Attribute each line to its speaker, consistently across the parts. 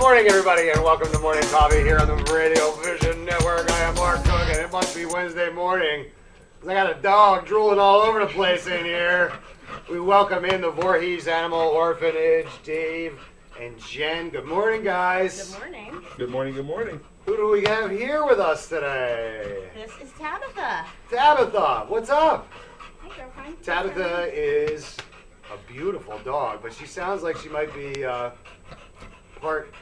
Speaker 1: morning, everybody, and welcome to Morning Coffee here on the Radio Vision Network. I am Mark Cook, and it must be Wednesday morning, because I got a dog drooling all over the place in here. We welcome in the Voorhees Animal Orphanage, Dave and Jen. Good morning, guys.
Speaker 2: Good morning.
Speaker 3: Good morning, good morning.
Speaker 1: Who do we have here with us today?
Speaker 2: This is Tabitha.
Speaker 1: Tabitha, what's up?
Speaker 2: Hi, girlfriend.
Speaker 1: Tabitha is a beautiful dog, but she sounds like she might be part...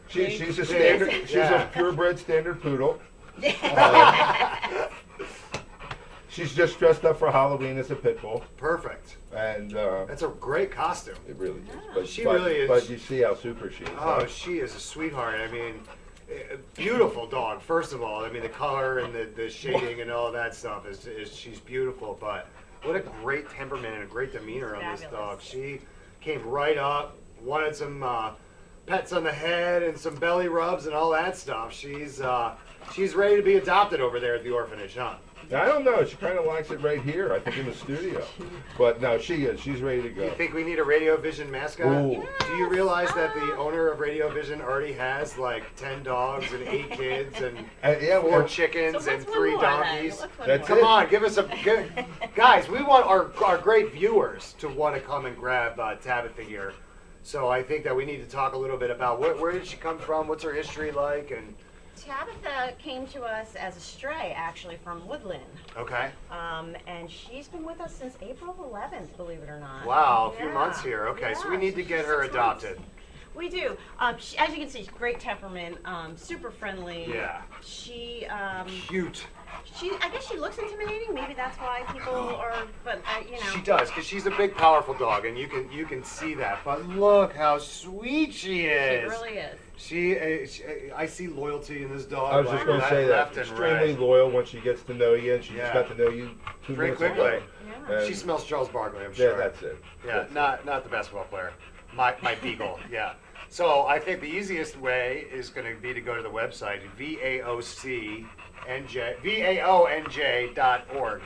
Speaker 3: She's a standard. She's a purebred standard poodle. She's just dressed up for Halloween as a pit bull,
Speaker 1: Perfect.
Speaker 3: and
Speaker 1: That's a great costume.
Speaker 3: it really is.
Speaker 2: Yeah.
Speaker 1: She really is.
Speaker 3: But you see how super she is.
Speaker 1: Oh,
Speaker 3: huh?
Speaker 1: she is a sweetheart. I mean, beautiful dog, first of all. I mean, the color and the shading and all that stuff is she's beautiful. But what a great temperament and a great demeanor on this dog.
Speaker 2: Fabulous.
Speaker 1: She came right up, wanted some pets on the head and some belly rubs and all that stuff. She's ready to be adopted over there at the orphanage, huh?
Speaker 3: I don't know. She kind of likes it right here. I think in the studio. But no, she is. She's ready to go.
Speaker 1: You think we need a Radio Vision mascot?
Speaker 3: Ooh.
Speaker 1: Do you realize that the owner of Radio Vision already has like 10 dogs and 8 kids and
Speaker 3: Yeah,
Speaker 1: 4
Speaker 3: well,
Speaker 1: chickens
Speaker 2: So
Speaker 1: and
Speaker 2: what's
Speaker 1: 3
Speaker 2: one more
Speaker 1: donkeys?
Speaker 2: then? What's one
Speaker 3: That's
Speaker 2: more?
Speaker 1: Come on, give us a good... Guys, we want our great viewers to want to come and grab Tabitha here. So I think that we need to talk a little bit about where did she come from, what's her history like, and...
Speaker 2: Tabitha came to us as a stray, actually, from Woodland.
Speaker 1: Okay.
Speaker 2: And she's been with us since April 11th, believe it or not.
Speaker 1: Wow, a few
Speaker 2: Yeah.
Speaker 1: months here. Okay, so we
Speaker 2: Yeah,
Speaker 1: need to
Speaker 2: she's
Speaker 1: get her
Speaker 2: 6 months.
Speaker 1: adopted.
Speaker 2: We do. As you can see, great temperament, super friendly.
Speaker 1: Yeah.
Speaker 2: She,
Speaker 1: Cute.
Speaker 2: I guess she looks intimidating. Maybe that's why people are, but you know.
Speaker 1: She does, because she's a big, powerful dog, and you can see that. But look how sweet she is.
Speaker 2: She really is.
Speaker 1: I see loyalty in this dog.
Speaker 3: I was just going to say that.
Speaker 1: left and
Speaker 3: Extremely
Speaker 1: right.
Speaker 3: loyal once she gets to know you, and she
Speaker 1: Yeah.
Speaker 3: just got to know you 2
Speaker 1: Very
Speaker 3: minutes
Speaker 1: quickly.
Speaker 3: ago.
Speaker 2: Yeah.
Speaker 3: And
Speaker 1: She smells Charles Barkley, I'm
Speaker 3: Yeah,
Speaker 1: sure.
Speaker 3: that's it.
Speaker 1: Yeah, not the basketball player. My beagle, yeah. So I think the easiest way is going to be to go to the website, vaonj.org,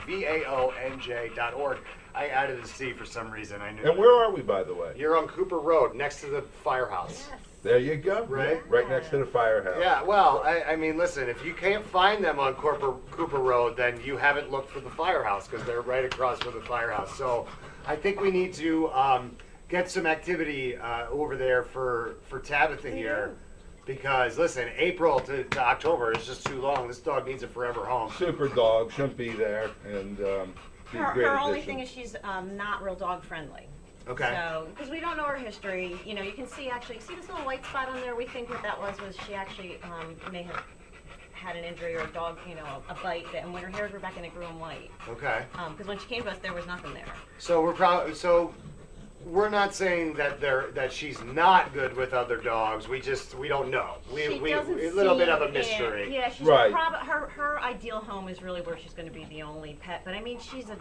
Speaker 1: vaonj.org. I added a C for some reason. I knew.
Speaker 3: And where are we, by the way?
Speaker 1: You're on Cooper Road, next to the firehouse.
Speaker 2: Yes.
Speaker 3: There you go.
Speaker 1: Right?
Speaker 3: Right next to the firehouse.
Speaker 1: Yeah, well, I mean, listen, if you can't find them on Cooper Road, then you haven't looked for the firehouse, because they're right across from the firehouse. So I think we need to get some activity over there for Tabitha here. Because, listen, April to October is just too long. This dog needs a forever home.
Speaker 3: Super dog, shouldn't be there, and be a great
Speaker 2: Her only
Speaker 3: addition.
Speaker 2: thing is she's not real dog friendly.
Speaker 1: Okay.
Speaker 2: So, because we don't know her history, you know, you can see actually, see this little white spot on there? We think what that was she actually may have had an injury or a dog, you know, a bite, and when her hair grew back and it grew in white.
Speaker 1: Okay.
Speaker 2: Because when she came to us, there was nothing there.
Speaker 1: So we're not saying that she's not good with other dogs. We don't know.
Speaker 2: She
Speaker 1: We
Speaker 2: doesn't
Speaker 1: a little bit
Speaker 2: seem-
Speaker 1: of a mystery.
Speaker 2: Yeah, she's
Speaker 3: Right.
Speaker 2: her ideal home is really where she's going to be the only pet. But I mean, she's a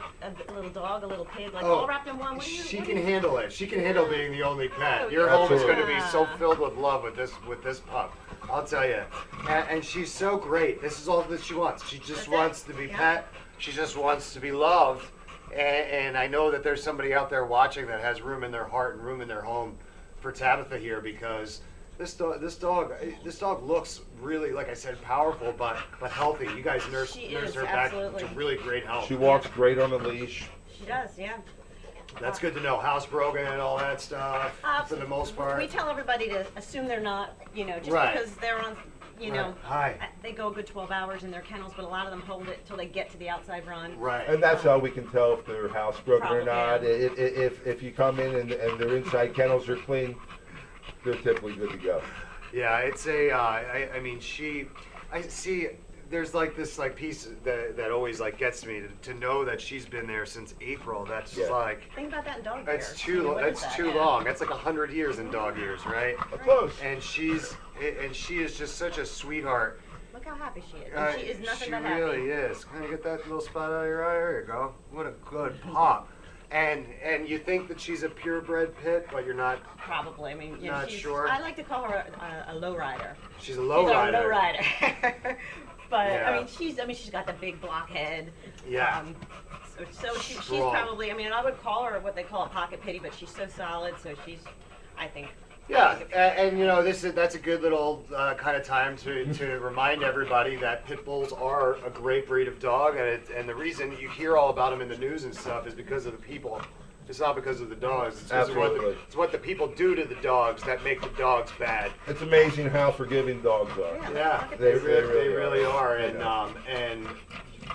Speaker 2: little dog, a little pig, like
Speaker 1: Oh,
Speaker 2: all wrapped in one. What do you?
Speaker 1: She
Speaker 2: what do
Speaker 1: can
Speaker 2: you-
Speaker 1: handle it. She can handle being the only pet.
Speaker 2: Oh,
Speaker 1: Your home is going to be
Speaker 2: yeah.
Speaker 1: so filled with love with this pup. I'll tell you. And she's so great. This is all that she wants. She just
Speaker 2: That's it.
Speaker 1: wants to be
Speaker 2: Yeah.
Speaker 1: pet. She just wants to be loved. And I know that there's somebody out there watching that has room in their heart and room in their home for Tabitha here, because this dog looks really, like I said, powerful but healthy. You guys nurse
Speaker 2: She
Speaker 1: her
Speaker 2: is,
Speaker 1: back
Speaker 2: absolutely.
Speaker 1: to really great health.
Speaker 3: She walks great on a leash.
Speaker 2: She does, yeah.
Speaker 1: That's good to know. Housebroken and all that stuff for the most part.
Speaker 2: We tell everybody to assume they're not, you know, just
Speaker 1: Right.
Speaker 2: because they're on, you know,
Speaker 1: Hi.
Speaker 2: they go a good 12 hours in their kennels, but a lot of them hold it till they get to the outside run.
Speaker 1: Right.
Speaker 3: And that's how we can tell if they're housebroken or
Speaker 2: Probably,
Speaker 3: not.
Speaker 2: yeah.
Speaker 3: If you come in and their inside kennels are clean, they're typically good to go.
Speaker 1: Yeah, it's a. I mean, I see. There's like this piece that always gets me to know that she's been there since April. That's
Speaker 3: Yeah.
Speaker 2: Think about that in dog
Speaker 1: That's
Speaker 2: years.
Speaker 1: too.
Speaker 2: What is
Speaker 1: That's
Speaker 2: that?
Speaker 1: too
Speaker 2: Yeah.
Speaker 1: long. That's like 100 years in dog years, right?
Speaker 3: Close.
Speaker 1: And she is just such a sweetheart.
Speaker 2: Look how happy she is. And she is nothing but happy.
Speaker 1: She really is. Can I get that little spot out of your eye? There you go. What a good pop. And you think that she's a purebred pit, but you're not.
Speaker 2: Probably. I mean, you know,
Speaker 1: Not
Speaker 2: she's,
Speaker 1: sure.
Speaker 2: I like to call her a low rider.
Speaker 1: She's a low
Speaker 2: She's
Speaker 1: rider.
Speaker 2: a low rider. But
Speaker 1: Yeah.
Speaker 2: I mean, she's got the big block head.
Speaker 1: Yeah.
Speaker 2: So she's
Speaker 1: Strong.
Speaker 2: probably. I mean, I would call her what they call a pocket pity, but she's so solid. So she's, I think,
Speaker 1: Yeah, and you know that's a good little kind of time to remind everybody that pit bulls are a great breed of dog, and the reason you hear all about them in the news and stuff is because of the people. It's not because of the dogs. It's because of
Speaker 3: Absolutely.
Speaker 1: it's what the people do to the dogs that make the dogs bad.
Speaker 3: It's amazing how forgiving dogs are.
Speaker 1: Yeah,
Speaker 3: They
Speaker 1: they
Speaker 3: really
Speaker 1: really are,
Speaker 3: I know.
Speaker 1: and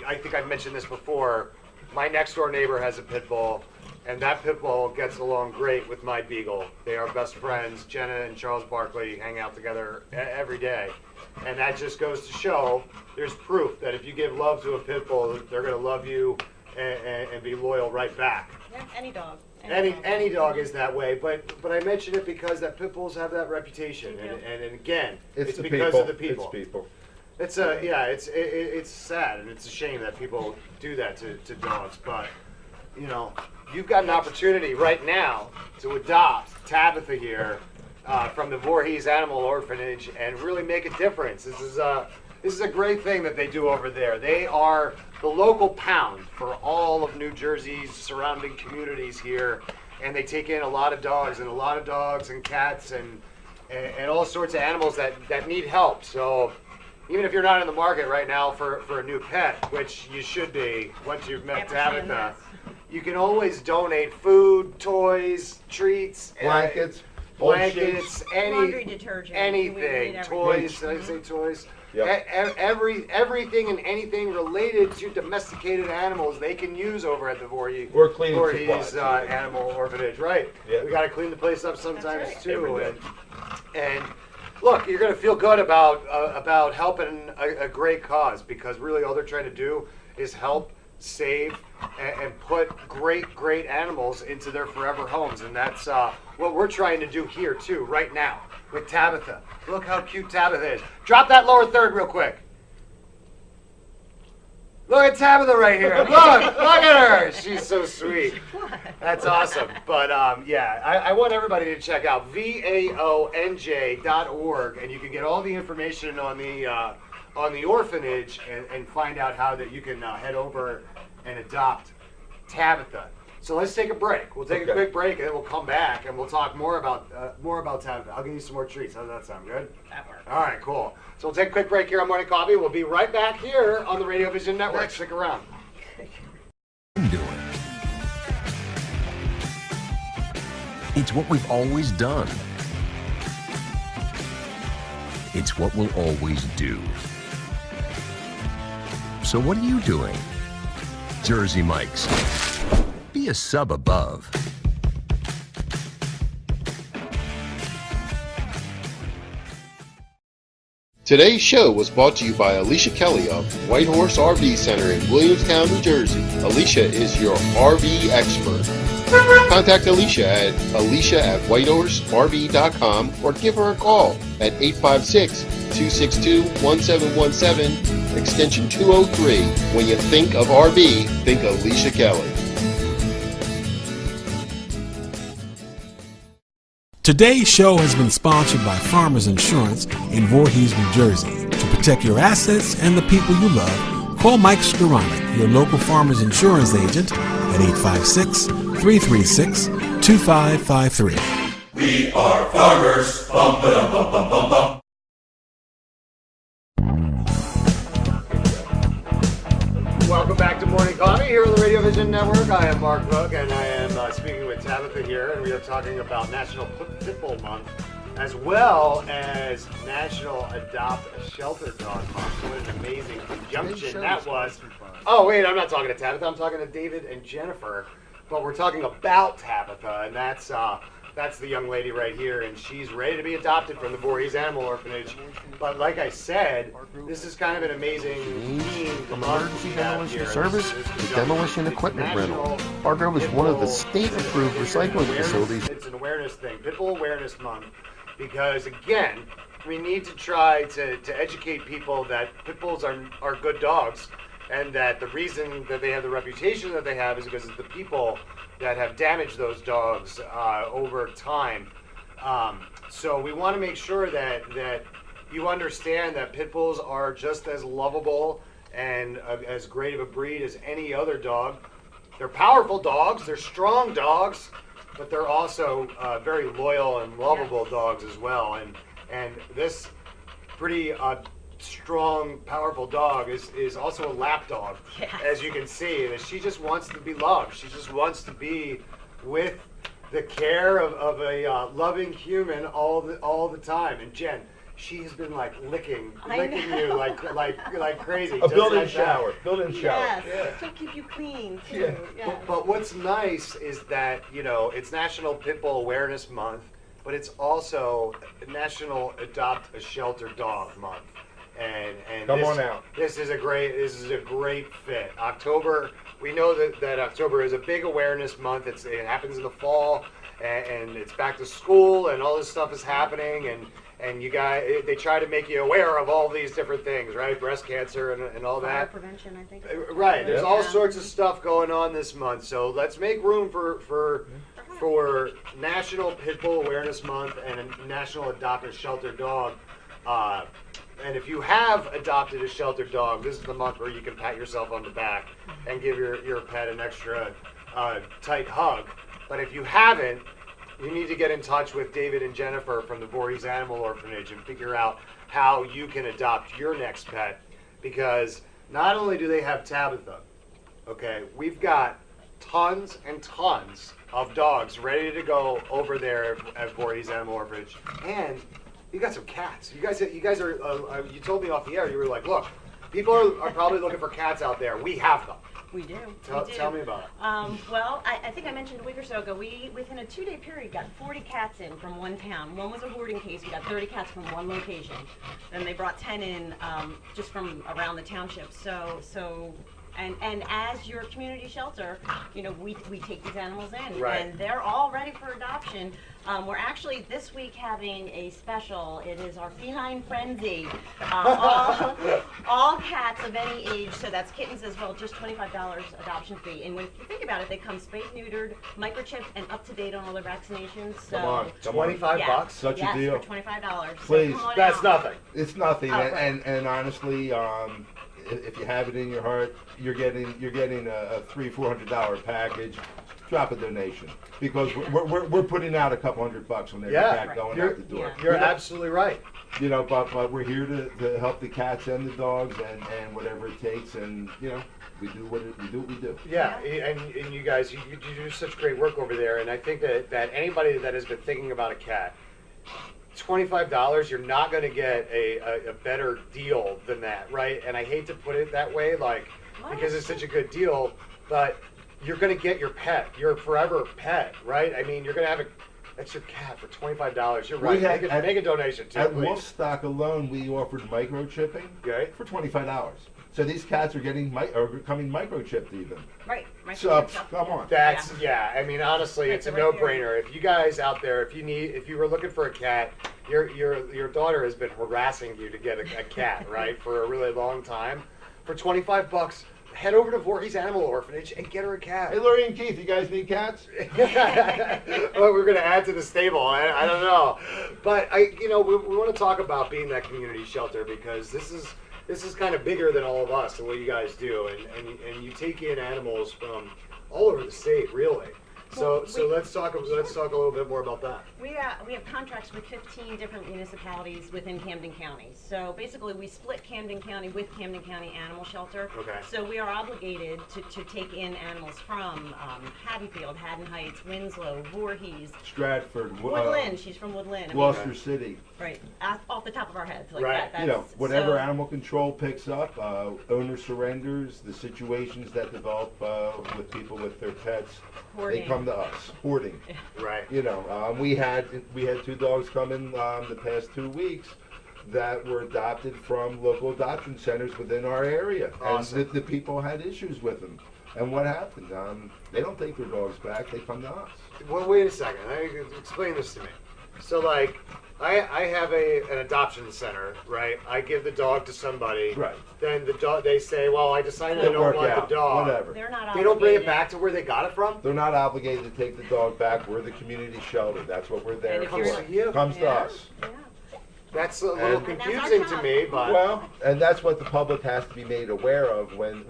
Speaker 1: I think I've mentioned this before. My next door neighbor has a pit bull, and that pit bull gets along great with my beagle. They are best friends. Jenna and Charles Barkley hang out together every day, and that just goes to show there's proof that if you give love to a pit bull, they're going to love you and be loyal right back.
Speaker 2: Yeah, any dog.
Speaker 1: Any dog is that way, but I mention it because that pit bulls have that reputation, and again, it's
Speaker 3: the
Speaker 1: because
Speaker 3: people.
Speaker 1: of the people.
Speaker 3: It's people.
Speaker 1: It's it's sad and it's a shame that people do that to dogs, but you know, you've got an opportunity right now to adopt Tabitha here from the Voorhees Animal Orphanage and really make a difference. This is a great thing that they do over there. They are the local pound for all of New Jersey's surrounding communities here, and they take in a lot of dogs and cats and all sorts of animals that need help. So even if you're not in the market right now for a new pet, which you should be once you've met Tabitha, you can always donate food, toys, treats,
Speaker 3: Blankets,
Speaker 2: Laundry detergent.
Speaker 1: anything, toys. Did I say toys?
Speaker 3: Yep.
Speaker 1: Everything and anything related to domesticated animals they can use over at the Voorhees
Speaker 3: Or cleaning supplies.
Speaker 1: Animal Orphanage, right?
Speaker 3: Yeah.
Speaker 1: We got to clean the place up sometimes
Speaker 2: That's
Speaker 1: too,
Speaker 3: Every day.
Speaker 1: and look, you're going to feel good about helping a great cause, because really all they're trying to do is help, save, and put great animals into their forever homes, and that's what we're trying to do here too, right now with Tabitha. Look how cute Tabitha is. Drop that lower third real quick. Look at Tabitha right here. Look at her. She's so sweet. That's awesome. But yeah, I want everybody to check out vaonj.org, and you can get all the information on the orphanage and find out how that you can head over and adopt Tabitha. So let's take a break. We'll take a quick break, and then we'll come back and we'll talk more about Tabitha. I'll give you some more treats. How does that sound? Good?
Speaker 2: That works.
Speaker 1: All right, cool. So we'll take a quick break here on Morning Coffee. We'll be right back here on the Radio Vision Network. Stick around.
Speaker 4: It's what we've always done. It's what we'll always do. So what are you doing? Jersey Mike's. Be a sub above.
Speaker 5: Today's show was brought to you by Alicia Kelly of White Horse RV Center in Williamstown, New Jersey. Alicia is your RV expert. Contact Alicia at alicia@whitehorserv.com or give her a call at 856-262-1717, extension 203. When you think of RV, think Alicia Kelly.
Speaker 6: Today's show has been sponsored by Farmers Insurance in Voorhees, New Jersey. To protect your assets and the people you love, call Mike Skoranek, your local Farmers Insurance agent, at 856-336-2553.
Speaker 7: We are farmers. Bum, ba-dum, bum, bum, bum, bum.
Speaker 1: Welcome back to Morning Coffee here on the Radio Vision Network. I am Mark Book, and I am speaking with Tabitha here, and we are talking about National Pit Bull Month, as well as National Adopt a Shelter Dog Month. What an amazing conjunction that was. Oh, wait, I'm not talking to Tabitha. I'm talking to David and Jennifer, but we're talking about Tabitha, and that's the young lady right here, and she's ready to be adopted from the Voorhees Animal Orphanage. But like I said, this is kind of an amazing themed
Speaker 8: emergency
Speaker 1: we have
Speaker 8: demolition
Speaker 1: here.
Speaker 8: service with demolition equipment rental. Our Grove is one of the state-approved recycling facilities.
Speaker 1: It's an awareness thing, Pit Bull Awareness Month, because again, we need to try to educate people that pit bulls are good dogs, and that the reason that they have the reputation that they have is because of the people that have damaged those dogs over time. So we want to make sure that you understand that pit bulls are just as lovable and as great of a breed as any other dog. They're powerful dogs, they're strong dogs, but they're also very loyal and lovable dogs as well. And this pretty strong, powerful dog is also a lap dog, as you can see. And she just wants to be loved. She just wants to be with the care of a loving human all the time. And Jen, she has been like licking you like crazy.
Speaker 3: A
Speaker 1: just
Speaker 3: built-in
Speaker 1: like that.
Speaker 3: shower. Built-in shower.
Speaker 2: Yes,
Speaker 3: Yeah.
Speaker 2: she'll keep you clean too.
Speaker 3: Yeah.
Speaker 2: Yes.
Speaker 1: But what's nice is that, it's National Pit Bull Awareness Month, but it's also National Adopt a Shelter Dog Month. And
Speaker 3: Come on out.
Speaker 1: This is a great fit. October, we know that October is a big awareness month. It happens in the fall, and it's back to school, and all this stuff is happening, and you guys, they try to make you aware of all these different things, right? Breast cancer and all
Speaker 2: Fire
Speaker 1: that.
Speaker 2: prevention, I think.
Speaker 1: Right. There's all
Speaker 2: Yeah.
Speaker 1: sorts of stuff going on this month. So let's make room for National Pit Bull Awareness Month and a National Adopt a Shelter Dog. And if you have adopted a sheltered dog, this is the month where you can pat yourself on the back and give your pet an extra tight hug. But if you haven't, you need to get in touch with David and Jennifer from the Voorhees Animal Orphanage and figure out how you can adopt your next pet. Because not only do they have Tabitha, okay, we've got tons and tons of dogs ready to go over there at Voorhees Animal Orphanage. And you got some cats. You guys are. You told me off the air. You were like, look, people are probably looking for cats out there. We have them.
Speaker 2: We do.
Speaker 1: Tell me about it.
Speaker 2: Well, I think I mentioned a week or so ago, we, within a 2-day period, got 40 cats in from one town. One was a hoarding case. We got 30 cats from one location. Then they brought 10 in just from around the township. And as your community shelter, we take these animals in,
Speaker 1: Right.
Speaker 2: and they're all ready for adoption. We're actually this week having a special. It is our Feline Frenzy. All cats of any age, so that's kittens as well, just $25 adoption fee. And when you think about it, they come spayed, neutered, microchipped, and up to date on all their vaccinations. So
Speaker 3: Come on.
Speaker 1: $25?
Speaker 3: Such a
Speaker 2: yes,
Speaker 3: deal.
Speaker 2: for $25.
Speaker 3: Please.
Speaker 2: So come on
Speaker 1: That's
Speaker 2: out.
Speaker 1: nothing.
Speaker 3: It's nothing,
Speaker 2: Oh, right.
Speaker 3: and honestly, if you have it in your heart, you're getting a $300-400 package. Drop a donation, because we're putting out a couple $100 on every
Speaker 1: Yeah.
Speaker 3: cat going
Speaker 1: You're-
Speaker 3: out the door.
Speaker 1: You're absolutely right.
Speaker 3: But we're here to help the cats and the dogs and whatever it takes, and we do what we do.
Speaker 1: Yeah, and you guys, you do such great work over there, and I think that anybody that has been thinking about a cat, $25, you're not going to get a better deal than that, right? And I hate to put it that way, because it's such a good deal, but you're going to get your pet, your forever pet, right? I mean, you're going to have that's your cat for $25. You're right. Make a donation too,
Speaker 3: At
Speaker 1: please.
Speaker 3: Wolfstock alone, we offered microchipping for $25. So these cats are coming microchipped even.
Speaker 2: Right.
Speaker 3: So come on.
Speaker 1: That's I mean, honestly, it's a
Speaker 2: Right there.
Speaker 1: no-brainer. If you guys out there, if you were looking for a cat, your daughter has been harassing you to get a cat, right, for a really long time. For $25, head over to Voorhees Animal Orphanage and get her a cat.
Speaker 3: Hey, Lori and Keith, you guys need cats?
Speaker 1: Well, we're going to add to the stable. I don't know, but we want to talk about being that community shelter, because this is kind of bigger than all of us and what you guys do, and you take in animals from all over the state, really. So let's talk a little bit more about that.
Speaker 2: We have contracts with 15 different municipalities within Camden County. So basically, we split Camden County with Camden County Animal Shelter.
Speaker 1: Okay.
Speaker 2: So we are obligated to take in animals from Haddonfield, Haddon Heights, Winslow, Voorhees,
Speaker 3: Stratford,
Speaker 2: Woodland. She's from Woodland. I mean,
Speaker 3: Gloucester City.
Speaker 2: right, off the top of our heads, like
Speaker 1: Right.
Speaker 2: that.
Speaker 3: Whatever
Speaker 2: so,
Speaker 3: animal control picks up, owner surrenders, the situations that develop with people with their pets,
Speaker 2: Hoarding.
Speaker 3: they come to us. Hoarding.
Speaker 1: Right.
Speaker 3: We had 2 dogs come in the past 2 weeks that were adopted from local adoption centers within our area.
Speaker 1: Awesome.
Speaker 3: And the people had issues with them. And what happened? They don't take their dogs back. They come to us.
Speaker 1: Well, wait a second. Explain this to me. So, I have an adoption center, right? I give the dog to somebody.
Speaker 3: Right.
Speaker 1: Then the dog, they say, well, I decided I
Speaker 3: It'll
Speaker 1: don't
Speaker 3: work
Speaker 1: want
Speaker 3: out.
Speaker 1: the dog.
Speaker 3: Whatever.
Speaker 2: They're not
Speaker 1: They don't bring it
Speaker 2: obligated.
Speaker 1: back to where they got it from?
Speaker 3: They're not obligated to take the dog back. We're the community shelter. That's what we're there
Speaker 2: And if
Speaker 3: for.
Speaker 2: you're-
Speaker 1: Comes to you.
Speaker 3: Comes to
Speaker 2: Yeah.
Speaker 3: us.
Speaker 2: Yeah.
Speaker 1: That's a little
Speaker 3: And-
Speaker 1: confusing to me, but
Speaker 3: Well, and that's what the public has to be made aware of when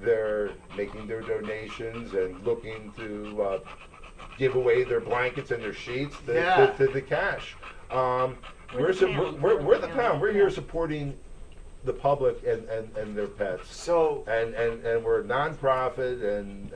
Speaker 3: they're making their donations and looking to give away their blankets and their sheets to the cash. We're the pound. We're here supporting the public and their pets.
Speaker 1: So
Speaker 3: and we're a nonprofit and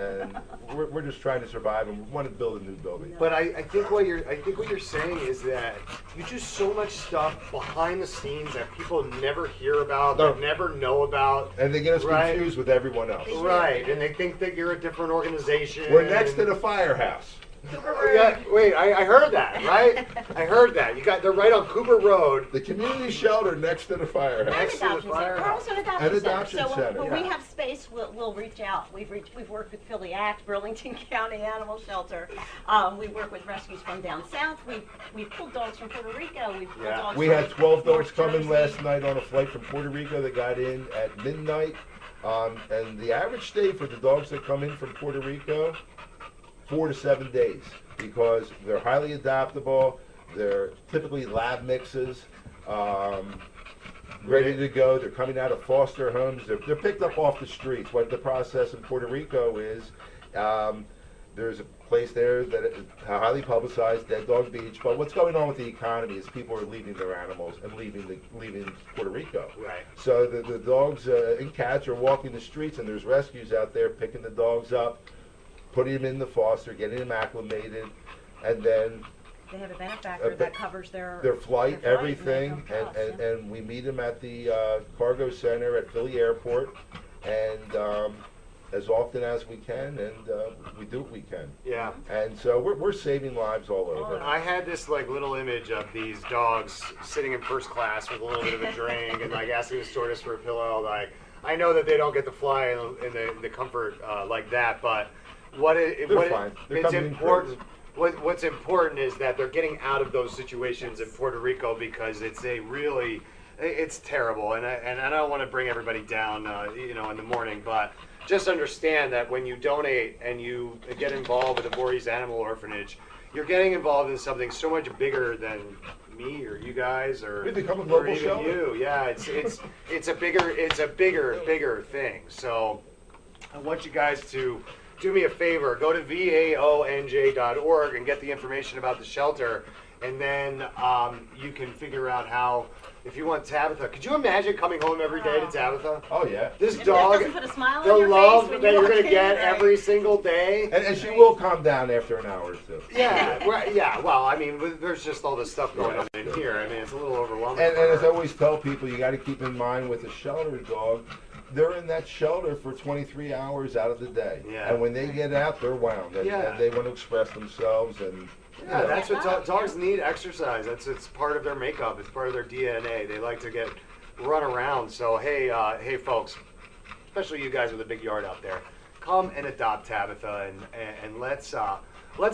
Speaker 3: we're just trying to survive and we want to build a new building.
Speaker 1: But I think what you're saying is that you do so much stuff behind the scenes that people never hear about, that never know about,
Speaker 3: and they get us confused with everyone else.
Speaker 1: Right, and they think that you're a different organization.
Speaker 3: We're next to the firehouse.
Speaker 1: Yeah, wait, I heard that, right? I heard that. They're right on Cooper Road.
Speaker 3: The community shelter next to the firehouse.
Speaker 1: Next to the firehouse.
Speaker 2: An
Speaker 3: adoption center.
Speaker 2: When we have space, we'll reach out. We've worked with Philly Act, Burlington County Animal Shelter. We work with rescues from down south. We've pulled dogs from Puerto Rico. We've pulled dogs
Speaker 3: We
Speaker 2: from
Speaker 3: had 12 dogs
Speaker 2: North
Speaker 3: come in
Speaker 2: Jersey.
Speaker 3: last night on a flight from Puerto Rico that got in at midnight. And the average stay for the dogs that come in from Puerto Rico, 4 to 7 days, because they're highly adaptable. They're typically lab mixes, ready to go. They're coming out of foster homes. They're picked up off the streets. What the process in Puerto Rico is, there's a place there that is highly publicized, Dead Dog Beach. But what's going on with the economy is people are leaving their animals and leaving Puerto Rico.
Speaker 1: Right.
Speaker 3: So the dogs and cats are walking the streets, and there's rescues out there picking the dogs up, putting them in the foster, getting them acclimated, and then
Speaker 2: They have a benefactor that covers their
Speaker 3: flight,
Speaker 2: and
Speaker 3: everything,
Speaker 2: their costs, yeah.
Speaker 3: and we meet them at the cargo center at Philly Airport, and as often as we can, and we do what we can.
Speaker 1: Yeah.
Speaker 3: And so we're saving lives all over.
Speaker 1: I had this little image of these dogs sitting in first class with a little bit of a drink and asking the stewardess for a pillow. I know that they don't get to fly in the comfort like that, but
Speaker 3: fine. They're
Speaker 1: it's
Speaker 3: coming in
Speaker 1: important. What's important is that they're getting out of those situations in Puerto Rico, because it's terrible, and I don't want to bring everybody down, in the morning, but just understand that when you donate and you get involved with the Voorhees Animal Orphanage, you're getting involved in something so much bigger than me or you guys or
Speaker 3: We become a global
Speaker 1: even
Speaker 3: shelter.
Speaker 1: you. Yeah, it's a bigger thing. So I want you guys to do me a favor. Go to vaonj.org and get the information about the shelter, and then you can figure out how. If you want Tabitha, could you imagine coming home every day to Tabitha?
Speaker 3: Oh yeah.
Speaker 1: This
Speaker 2: If
Speaker 1: dog,
Speaker 2: that doesn't put a smile
Speaker 1: the
Speaker 2: on your
Speaker 1: love
Speaker 2: face when
Speaker 1: that
Speaker 2: you
Speaker 1: you're
Speaker 2: walk
Speaker 1: going to
Speaker 2: in,
Speaker 1: get
Speaker 2: right?
Speaker 1: every single day.
Speaker 3: And she will calm down after an hour or two.
Speaker 1: Yeah, right, yeah. Well, I mean, there's just all this stuff going on in here. I mean, it's a little overwhelming.
Speaker 3: And as I always tell people, you got to keep in mind with a shelter dog, they're in that shelter for 23 hours out of the day.
Speaker 1: Yeah.
Speaker 3: And when they get out, they're wound, and they want to express themselves. And
Speaker 1: Yeah, that's what dogs need. Exercise. It's part of their makeup. It's part of their DNA. They like to run around. So hey, folks, especially you guys with a big yard out there, come and adopt Tabitha, and let's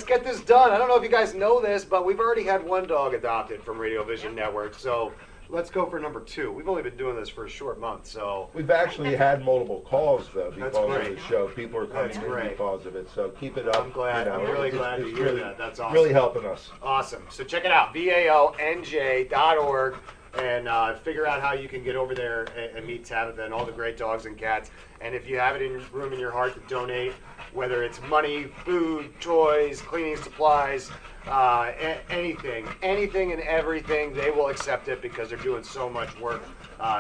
Speaker 1: get this done. I don't know if you guys know this, but we've already had one dog adopted from Radio Vision Network. So let's go for number 2. We've only been doing this for a short month, so
Speaker 3: we've actually had multiple calls though because
Speaker 1: That's
Speaker 3: of
Speaker 1: great.
Speaker 3: the show. People are coming
Speaker 1: That's
Speaker 3: in
Speaker 1: great.
Speaker 3: because of it. So keep it up.
Speaker 1: I'm glad. I'm really glad to
Speaker 3: it's
Speaker 1: hear
Speaker 3: really,
Speaker 1: that. That's awesome.
Speaker 3: Really helping us.
Speaker 1: Awesome. So check it out, vaonj.org, and figure out how you can get over there and meet Tabitha and all the great dogs and cats. And if you have it in room in your heart to donate, whether it's money, food, toys, cleaning supplies, anything and everything, they will accept it because they're doing so much work.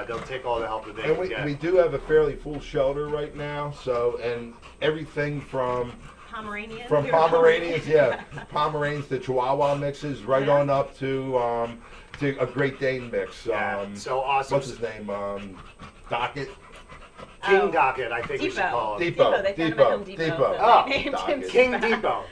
Speaker 1: They'll take all the help that they
Speaker 3: And
Speaker 1: can get.
Speaker 3: we do have a fairly full shelter right now. So and everything from
Speaker 2: Pomeranians.
Speaker 3: Pomeranians to Chihuahua mixes, right on up to a Great Dane mix.
Speaker 1: Yeah, so awesome.
Speaker 3: What's his name? Docket.
Speaker 1: King Docket, I think we should call him.
Speaker 3: Depot.
Speaker 2: They found him at Home Depot.
Speaker 3: Depot.
Speaker 2: So
Speaker 1: Oh,
Speaker 2: they named him
Speaker 3: Docket.
Speaker 1: King Depot.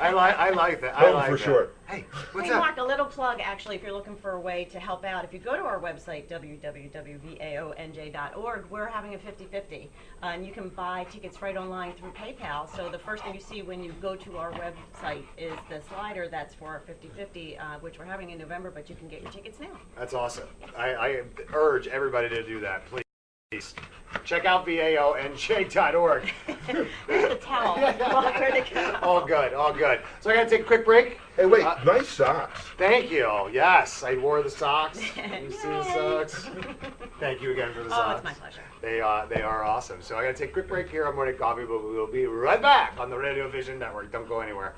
Speaker 1: I like that. I
Speaker 3: Home
Speaker 1: like
Speaker 3: for
Speaker 1: that.
Speaker 3: short.
Speaker 1: Hey, what's
Speaker 2: Hey,
Speaker 1: up?
Speaker 2: Mark, a little plug, actually, if you're looking for a way to help out. If you go to our website, www.vaonj.org, we're having a 50-50. And you can buy tickets right online through PayPal. So the first thing you see when you go to our website is the slider that's for our 50-50, which we're having in November, but you can get your tickets now.
Speaker 1: That's awesome. I urge everybody to do that, please. Check out vaonj.org.
Speaker 2: Here's the towel. Mark, where'd it go?
Speaker 1: All good, all good. So I gotta take a quick break.
Speaker 3: Hey, wait! Nice socks.
Speaker 1: Thank you. Yes, I wore the socks. You see the
Speaker 2: Yay.
Speaker 1: socks? Thank you again for the
Speaker 2: Oh,
Speaker 1: socks.
Speaker 2: it's my pleasure.
Speaker 1: They are awesome. So I gotta take a quick break here on Morning Coffee, but we will be right back on the Radio Vision Network. Don't go anywhere.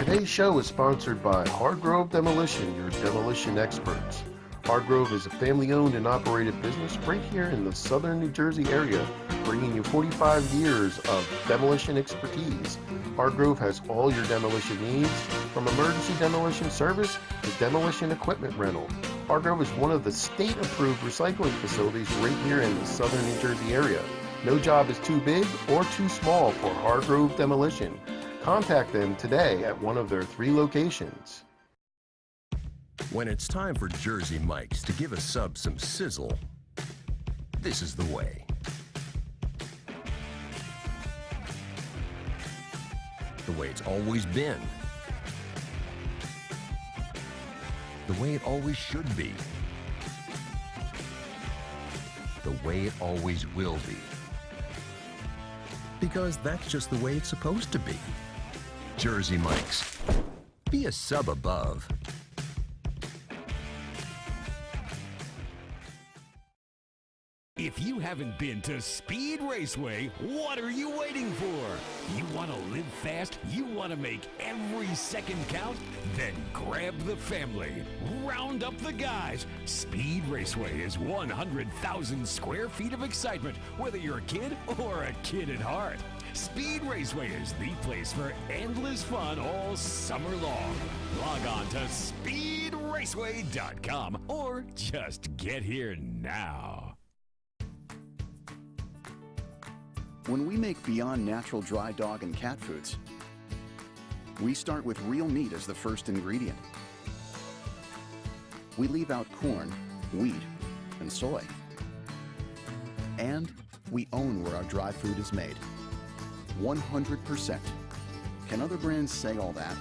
Speaker 8: Today's show is sponsored by Hargrove Demolition, your demolition experts. Hargrove is a family-owned and operated business right here in the southern New Jersey area, bringing you 45 years of demolition expertise. Hargrove has all your demolition needs, from emergency demolition service to demolition equipment rental. Hargrove is one of the state-approved recycling facilities right here in the southern New Jersey area. No job is too big or too small for Hargrove Demolition. Contact them today at one of their 3 locations.
Speaker 4: When it's time for Jersey Mike's to give a sub some sizzle, this is the way. The way it's always been. The way it always should be. The way it always will be. Because that's just the way it's supposed to be. Jersey Mike's. Be a sub above.
Speaker 9: If you haven't been to Speed Raceway, what are you waiting for? You want to live fast? You want to make every second count? Then grab the family. Round up the guys. Speed Raceway is 100,000 square feet of excitement, whether you're a kid or a kid at heart. Speed Raceway is the place for endless fun all summer long. Log on to speedraceway.com or just get here now.
Speaker 10: When we make Beyond Natural dry dog and cat foods, we start with real meat as the first ingredient. We leave out corn, wheat, and soy. And we own where our dry food is made. 100%. Can other brands say all that?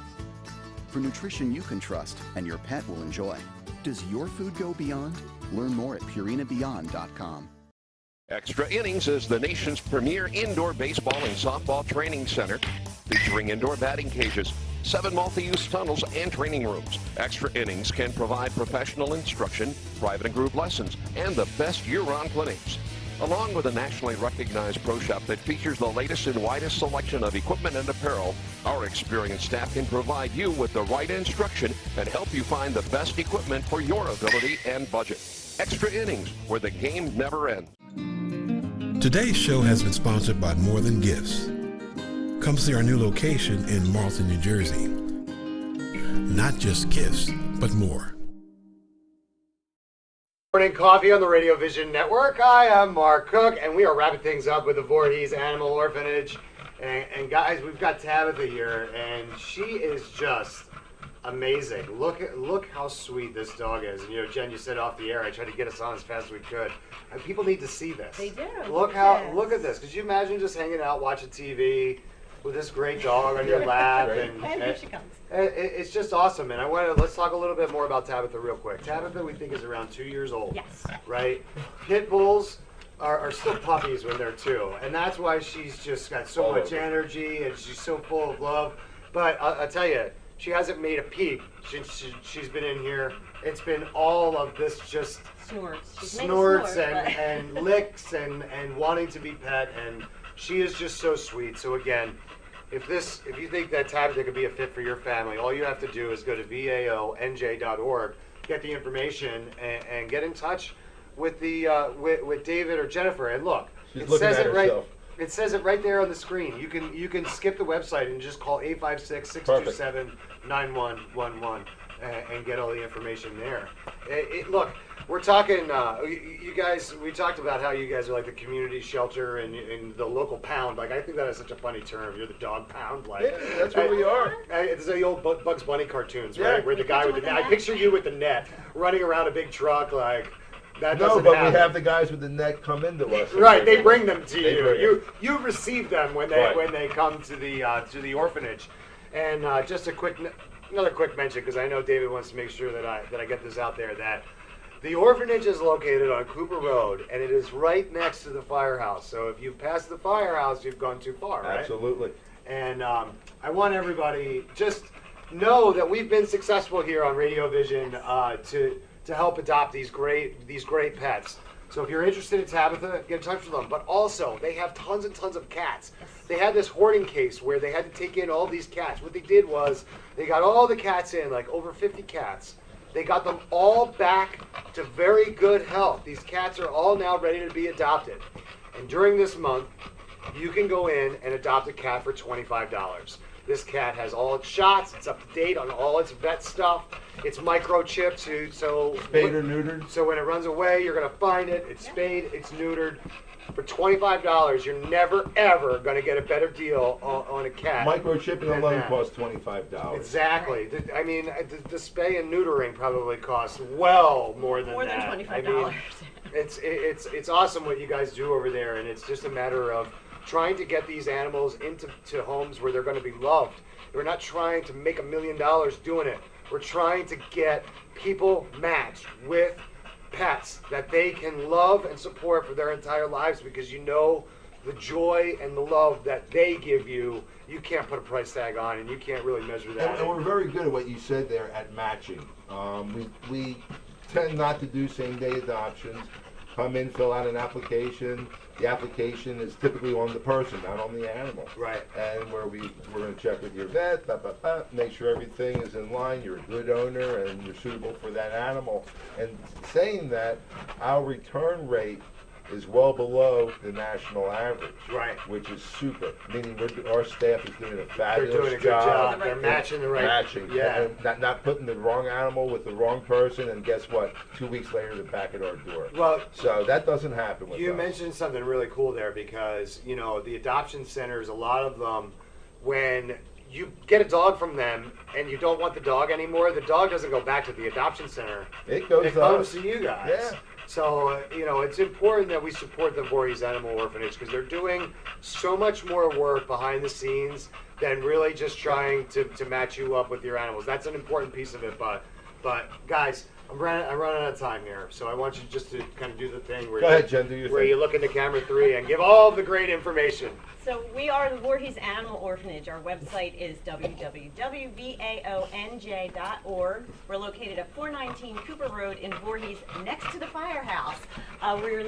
Speaker 10: For nutrition you can trust and your pet will enjoy. Does your food go beyond? Learn more at purinabeyond.com.
Speaker 11: Extra Innings is the nation's premier indoor baseball and softball training center, featuring indoor batting cages, 7 multi-use tunnels, and training rooms. Extra Innings can provide professional instruction, private and group lessons, and the best year-round clinics. Along with a nationally recognized pro shop that features the latest and widest selection of equipment and apparel, our experienced staff can provide you with the right instruction and help you find the best equipment for your ability and budget. Extra Innings, where the game never ends.
Speaker 6: Today's show has been sponsored by More Than Gifts. Come see our new location in Marlton, New Jersey. Not just gifts, but more.
Speaker 1: Morning coffee on the Radio Vision Network. I am Mark Cook, and we are wrapping things up with the Voorhees Animal Orphanage. And guys, we've got Tabitha here, and she is just amazing. Look how sweet this dog is. And, you know, Jen, you said off the air, I tried to get us on as fast as we could. And people need to see this.
Speaker 2: They do.
Speaker 1: Look at this. Could you imagine just hanging out watching TV with this great dog on your lap?
Speaker 2: And here she comes.
Speaker 1: It's just awesome. And let's talk a little bit more about Tabitha real quick. Tabitha, we think, is around 2 years old.
Speaker 2: Yes.
Speaker 1: Right? Pit bulls are still puppies when they're 2. And that's why she's just got so much energy and she's so full of love. But I'll tell you, she hasn't made a peep since she's been in here. It's been all of this just snorts and licks and wanting to be pet, and she is just so sweet. So again, if you think that Tabitha could be a fit for your family, all you have to do is go to vaonj.org, get the information, and get in touch with with David or Jennifer. And look, it says it right. It says it right there on the screen. You can skip the website and just call 856-627-9111 and get all the information there. Look, we're talking, you guys, we talked about how you guys are like the community shelter and the local pound. Like, I think that is such a funny term. You're the dog pound. Like,
Speaker 3: yeah, that's what we are.
Speaker 1: It's the old Bugs Bunny cartoons, right? Where the guy with the net. I picture you with the net running around a big truck like...
Speaker 3: No, but we have the guys with the net come into us.
Speaker 1: Right, they bring them to you. You receive them when they come to the orphanage. And just another quick mention, because I know David wants to make sure that I get this out there, that the orphanage is located on Cooper Road, and it is right next to the firehouse. So if you pass the firehouse, you've gone too far, right?
Speaker 3: Absolutely.
Speaker 1: And I want everybody just know that we've been successful here on Radio Vision to help adopt these great pets. So if you're interested in Tabitha, get in touch with them. But also, they have tons and tons of cats. they had this hoarding case where they had to take in all these cats. What they did was they got all the cats in, like over 50 cats. They got them all back to very good health. These cats are all now ready to be adopted. And during this month, you can go in and adopt a cat for $25. This cat has all its shots. It's up to date on all its vet stuff. It's microchipped, so
Speaker 3: Spayed or neutered?
Speaker 1: So when it runs away, you're gonna find it. It's spayed. It's neutered. For $25, you're never ever gonna get a better deal on a cat.
Speaker 3: Microchipping
Speaker 1: than
Speaker 3: alone
Speaker 1: that.
Speaker 3: costs $25.
Speaker 1: Exactly. I mean, the spay and neutering probably costs well more than
Speaker 2: More
Speaker 1: that.
Speaker 2: than $25.
Speaker 1: I mean, it's awesome what you guys do over there, and it's just a matter of trying to get these animals into homes where they're going to be loved. We're not trying to make $1 million doing it. We're trying to get people matched with pets that they can love and support for their entire lives, because you know the joy and the love that they give you, you can't put a price tag on, and you can't really measure that.
Speaker 3: And we're very good at what you said there at matching. We tend not to do same-day adoptions. Come in, fill out an application. The application is typically on the person, not on the animal.
Speaker 1: Right.
Speaker 3: And we're going to check with your vet, make sure everything is in line, you're a good owner, and you're suitable for that animal. And saying that, our return rate is well below the national average.
Speaker 1: Right.
Speaker 3: Which is super. Meaning our staff is doing a
Speaker 1: They're
Speaker 3: fabulous
Speaker 1: doing a good job. They're
Speaker 2: Right.
Speaker 1: matching the right.
Speaker 3: matching.
Speaker 1: Yeah.
Speaker 3: And not putting the wrong animal with the wrong person, and guess what? 2 weeks later, they're back at our door.
Speaker 1: Well,
Speaker 3: So that doesn't happen with
Speaker 1: you
Speaker 3: us.
Speaker 1: mentioned something really cool there, because you know the adoption centers, a lot of them, when you get a dog from them and you don't want the dog anymore, the dog doesn't go back to the adoption center.
Speaker 3: It goes
Speaker 1: It
Speaker 3: to
Speaker 1: comes
Speaker 3: us.
Speaker 1: to you guys.
Speaker 3: Yeah.
Speaker 1: So, you know, it's important that we support the Voorhees Animal Orphanage, because they're doing so much more work behind the scenes than really just trying to match you up with your animals. That's an important piece of it, but guys, I'm running out of time here, so I want you just to kind of do the thing where
Speaker 3: Go ahead, Jen, do your
Speaker 1: where
Speaker 3: thing.
Speaker 1: you look into camera 3 and give all the great information.
Speaker 2: So we are the Voorhees Animal Orphanage. Our website is www.vaonj.org. We're located at 419 Cooper Road in Voorhees, next to the firehouse. We're your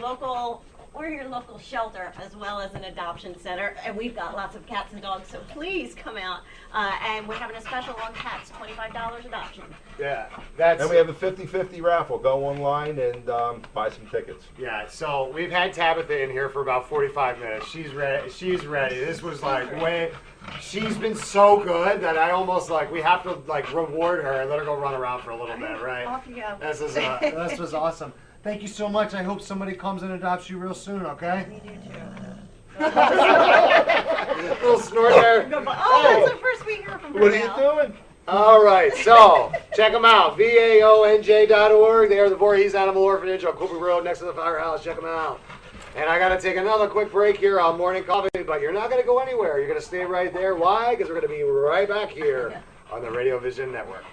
Speaker 2: local shelter as well as an adoption center, and we've got lots of cats and dogs, so please come out. And we're having a special on cats, $25 adoption.
Speaker 1: Yeah, that's.
Speaker 3: And we have a 50-50 raffle. Go online and buy some tickets.
Speaker 1: Yeah, so we've had Tabitha in here for about 45 minutes. She's ready. She's ready. This was like way. She's been so good that I almost we have to reward her and let her go run around for a little bit, right?
Speaker 2: Off you go.
Speaker 1: This was awesome. Thank you so much. I hope somebody comes and adopts you real soon. Okay.
Speaker 2: We do too.
Speaker 1: Little snort there.
Speaker 2: Oh, that's the first we hear from her.
Speaker 3: What are
Speaker 2: now.
Speaker 3: you doing?
Speaker 1: All right, so check them out. VAONJ.org. They are the Voorhees Animal Orphanage on Cooper Road next to the firehouse. Check them out. And I got to take another quick break here on Morning Coffee, but you're not going to go anywhere. You're going to stay right there. Why? Because we're going to be right back here on the Radio Vision Network.